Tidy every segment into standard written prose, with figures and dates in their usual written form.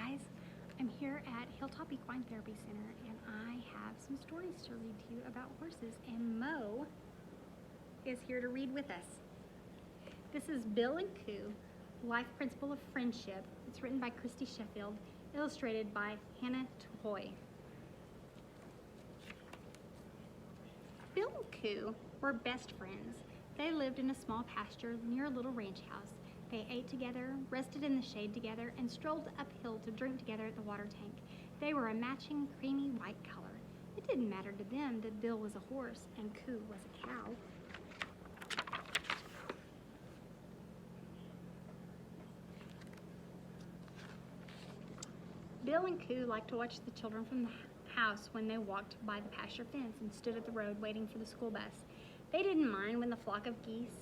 guys, I'm here at Hilltop Equine Therapy Center and I have some stories to read to you about horses, and Mo is here to read with us. This is Bill and Coo, Life Principle of Friendship. It's written by Christy Sheffield, illustrated by Hannah Tuohy. Bill and Coo were best friends. They lived in a small pasture near a little ranch house. They ate together, rested in the shade together, and strolled uphill to drink together at the water tank. They were a matching creamy white color. It didn't matter to them that Bill was a horse and Coo was a cow. Bill and Coo liked to watch the children from the house when they walked by the pasture fence and stood at the road waiting for the school bus. They didn't mind when the flock of geese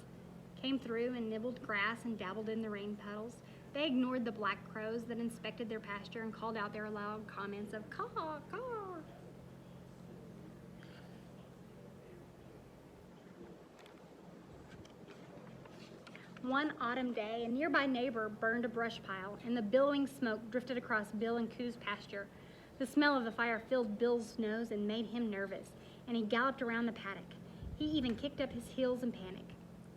came through and nibbled grass and dabbled in the rain puddles. They ignored the black crows that inspected their pasture and called out their loud comments of caw, caw. One autumn day, a nearby neighbor burned a brush pile and the billowing smoke drifted across Bill and Coo's pasture. The smell of the fire filled Bill's nose and made him nervous, and he galloped around the paddock. He even kicked up his heels in panic.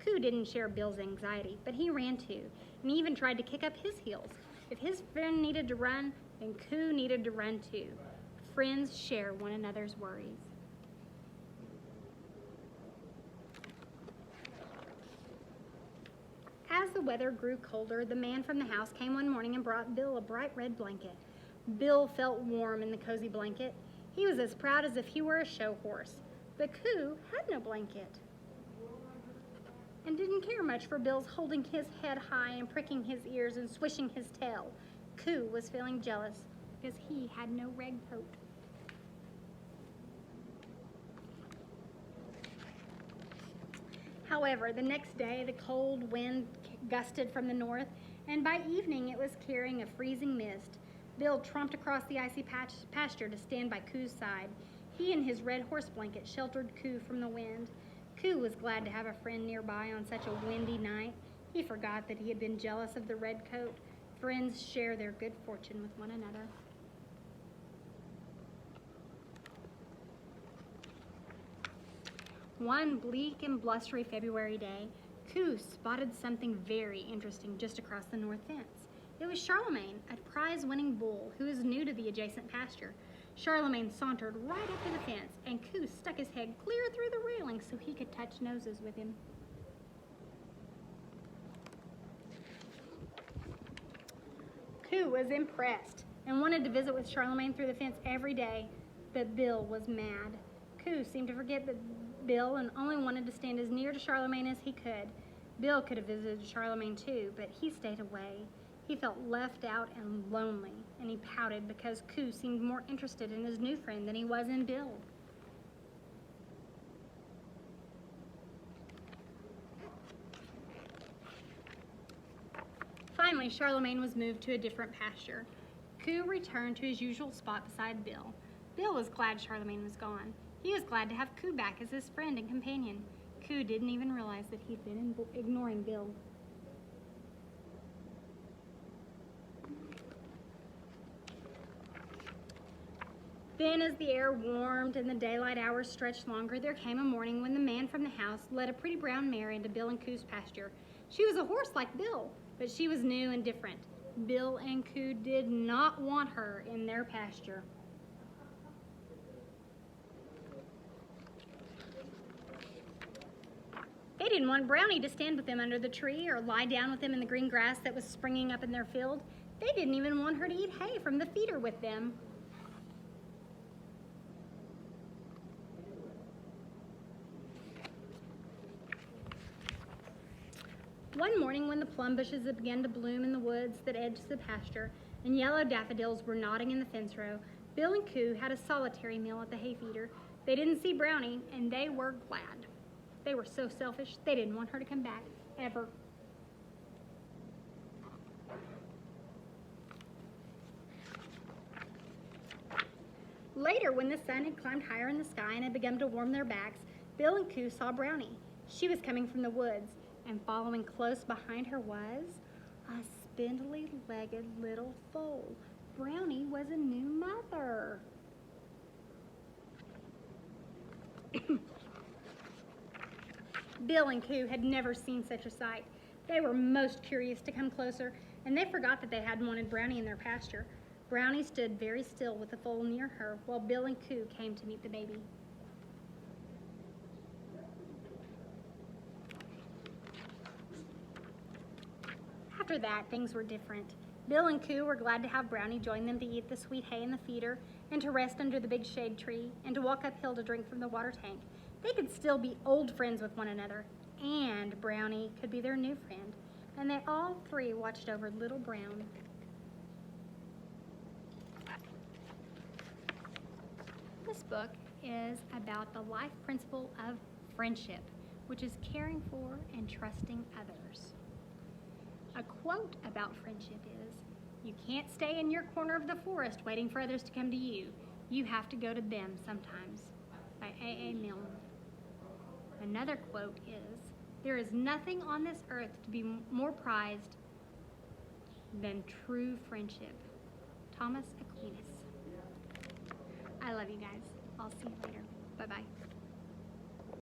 Coo didn't share Bill's anxiety, but he ran too, and he even tried to kick up his heels. If his friend needed to run, then Coo needed to run too. Friends share one another's worries. As the weather grew colder, the man from the house came one morning and brought Bill a bright red blanket. Bill felt warm in the cozy blanket. He was as proud as if he were a show horse, but Coo had no blanket and didn't care much for Bill's holding his head high and pricking his ears and swishing his tail. Coo was feeling jealous because he had no red coat. However, the next day the cold wind gusted from the north, and by evening it was carrying a freezing mist. Bill tromped across the icy pasture to stand by Coo's side. He and his red horse blanket sheltered Coo from the wind. Coo was glad to have a friend nearby on such a windy night. He forgot that he had been jealous of the red coat. Friends share their good fortune with one another. One bleak and blustery February day, Coo spotted something very interesting just across the north fence. It was Charlemagne, a prize-winning bull who was new to the adjacent pasture. Charlemagne sauntered right up to the fence, and Coo stuck his head clear through the railing so he could touch noses with him. Coo was impressed and wanted to visit with Charlemagne through the fence every day, but Bill was mad. Coo seemed to forget that Bill and only wanted to stand as near to Charlemagne as he could. Bill could have visited Charlemagne too, but he stayed away. He felt left out and lonely, and he pouted because Coo seemed more interested in his new friend than he was in Bill. Finally, Charlemagne was moved to a different pasture. Coo returned to his usual spot beside Bill. Bill was glad Charlemagne was gone. He was glad to have Coo back as his friend and companion. Coo didn't even realize that he'd been ignoring Bill. Then, as the air warmed and the daylight hours stretched longer, there came a morning when the man from the house led a pretty brown mare into Bill and Coo's pasture. She was a horse like Bill, but she was new and different. Bill and Coo did not want her in their pasture. They didn't want Brownie to stand with them under the tree or lie down with them in the green grass that was springing up in their field. They didn't even want her to eat hay from the feeder with them. One morning when the plum bushes had begun to bloom in the woods that edged the pasture and yellow daffodils were nodding in the fence row, Bill and Coo had a solitary meal at the hay feeder. They didn't see Brownie, and they were glad. They were so selfish, they didn't want her to come back, ever. Later, when the sun had climbed higher in the sky and had begun to warm their backs, Bill and Coo saw Brownie. She was coming from the woods, and following close behind her was a spindly-legged little foal. Brownie was a new mother. Bill and Coo had never seen such a sight. They were most curious to come closer, and they forgot that they hadn't wanted Brownie in their pasture. Brownie stood very still with the foal near her, while Bill and Coo came to meet the baby. After that, things were different. Bill and Coo were glad to have Brownie join them to eat the sweet hay in the feeder, and to rest under the big shade tree, and to walk uphill to drink from the water tank. They could still be old friends with one another, and Brownie could be their new friend. And they all three watched over little Brown. This book is about the life principle of friendship, which is caring for and trusting others. A quote about friendship is, "You can't stay in your corner of the forest waiting for others to come to you. You have to go to them sometimes," by A.A. Milne. Another quote is, "There is nothing on this earth to be more prized than true friendship," Thomas Aquinas. I love you guys. I'll see you later. Bye-bye.